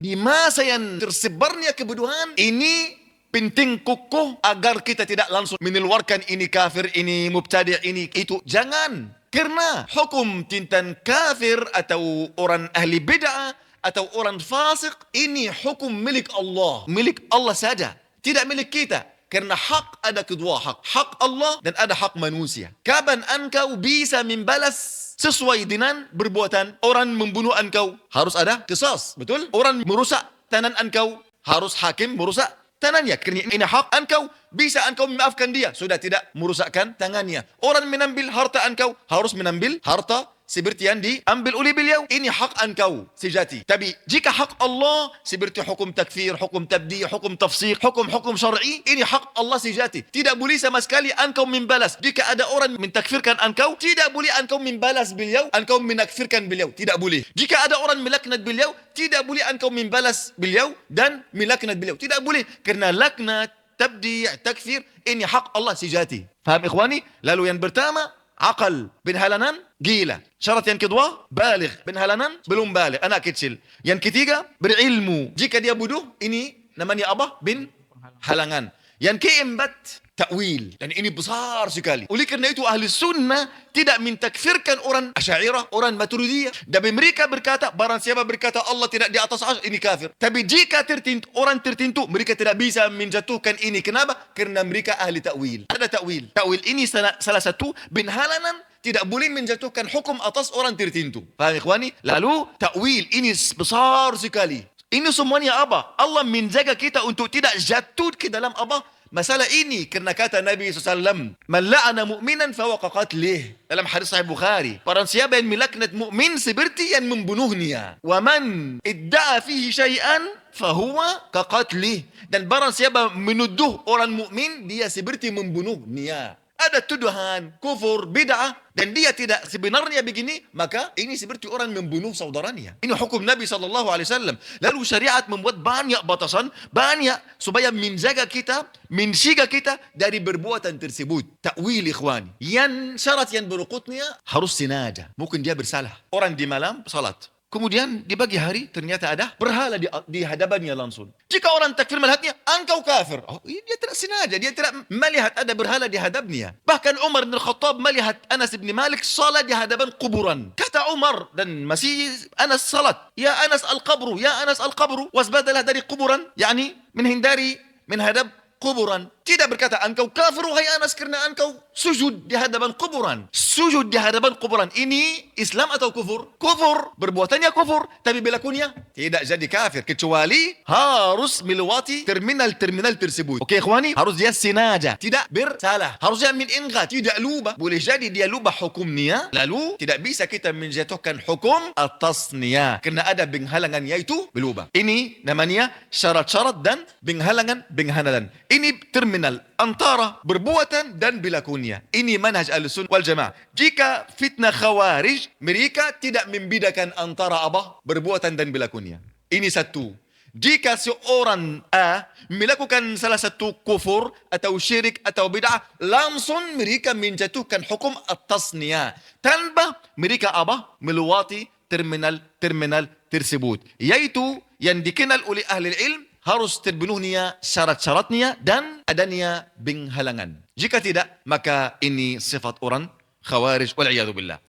di masa yang tersebarnya kebodohan ini penting kukuh agar kita tidak langsung mengeluarkan ini kafir, ini mubtadi', ini itu. Jangan. Karena hukum tentang kafir atau orang ahli bid'ah atau orang fasik ini hukum milik Allah. Milik Allah saja. Tidak milik kita. Karena hak ada kedua hak. Hak Allah dan ada hak manusia. Kapan engkau bisa membalas sesuai dengan perbuatan orang membunuh engkau? Harus ada qisas. Betul? Orang merusak tanah engkau, harus hakim merusak tangannya. Kerana ini hak engkau, bisa engkau memaafkan dia. Sudah tidak merusakkan tangannya. Orang menambil harta engkau, harus menambil harta seperti yang diambil oleh beliau. Ini hak engkau sejati. Tapi jika hak Allah seperti hukum takfir, hukum tabdi', hukum tafsiq, hukum syar'i, ini hak Allah sejati. Tidak boleh sama sekali engkau membalas. Jika ada orang mentakfirkan engkau, tidak boleh engkau membalas beliau, engkau menakfirkan beliau. Tidak boleh. Jika ada orang melaknat beliau, tidak boleh engkau membalas beliau dan melaknat beliau. Tidak boleh. Kerana laknat, tabdi', takfir, ini hak Allah sejati. Faham ikhwani? Lalu yang pertama, akal penhalanan gila. Syarat yang kedua, baligh. Penhalanan belum baligh, anak kecil. Yang ketiga, berilmu. Jika dia bodoh, ini namanya apa? Halangan. Yang keempat, ta'wil. Dan ini besar sekali. Oleh kerana itu ahli sunnah tidak mentakfirkan orang Asy'ariyah, orang Maturidiyah. Dan mereka berkata, barang siapa berkata Allah tidak di atas arsy, ini kafir. Tapi jika orang tertentu, mereka tidak bisa menjatuhkan ini. Kenapa? Kerana mereka ahli ta'wil. Ada ta'wil. Ta'wil ini salah satu penhalanan tidak boleh menjatuhkan hukum atas orang tertentu. Faham ikhwani? Lalu ta'wil ini besar sekali. Ini semuanya apa? Allah menjaga kita untuk tidak jatuh ke dalam apa? Masalah ini. Kerana kata Nabi SAW, man la'ana mu'minan fawaqa qatlih. Dalam hadis Sahih Bukhari, barang siapa yang melaknat mukmin seperti yang membunuhnya. Wa man idda'a fihi syai'an fahuwa kaqatlih. Dan barang siapa menuduh orang mukmin, dia seperti membunuhnya. Ada tuduhan, kufur, bid'ah, dan dia tidak sebenarnya begini, maka ini seperti orang membunuh saudaranya. Ini hukum Nabi SAW. Lalu syariat membuat banyak batasan, banyak supaya menjaga kita, mencegah kita dari perbuatan tersebut. Ta'wil ikhwani. Yang syarat yang berikutnya harus sengaja. Mungkin dia bersalah. Orang di malam salat, kemudian di pagi hari ternyata ada berhala di hadapannya langsung. Jika orang takfir melihatnya, engkau kafir. Oh, dia tidak sengaja, dia tidak melihat ada berhala di hadapannya. Bahkan Umar bin Khattab melihat Anas bin Malik salat di hadapan kuburan. Kata Umar, dan masih Anas salat, ya Anas al-qabru, ya Anas al-qabru. Wasbadalah dari kuburan, yakni menghindari menghadap kuburan. Tidak berkata engkau kafir wahai Anas kerana engkau sujud di hadapan kuburan. Sujud di hadapan kuburan ini Islam atau kufur? Kufur. Berbuatannya kufur, tapi berlakunya tidak jadi kafir kecuali harus melewati terminal tersebut. Okey ikhwani, harus dia sengaja, tidak bersalah. Harus dia meningkat, tidak lupa. Boleh jadi dia lupa hukumnya, lalu tidak bisa kita menjatuhkan hukum atasnya kerana ada penghalangan yaitu berubah. Ini namanya syarat-syarat dan penghalangan. Ini terminal antara perbuatan dan berlakunya. Ini manhaj Ahlussunnah wal Jamaah. Jika fitnah Khawarij, mereka tidak membedakan antara apa? Perbuatan dan berlakunya. Ini satu. Jika seorang A melakukan salah satu kufur atau syirik atau bid'ah, langsung mereka menjatuhkan hukum atasnya tanpa mereka apa? Melewati terminal tersebut. Yaitu yang dikenal oleh ahli ilm, harus terpenuhnya syarat-syaratnya dan adanya penghalangan. Jika tidak, maka ini sifat orang Khawarij wal iyadu billah.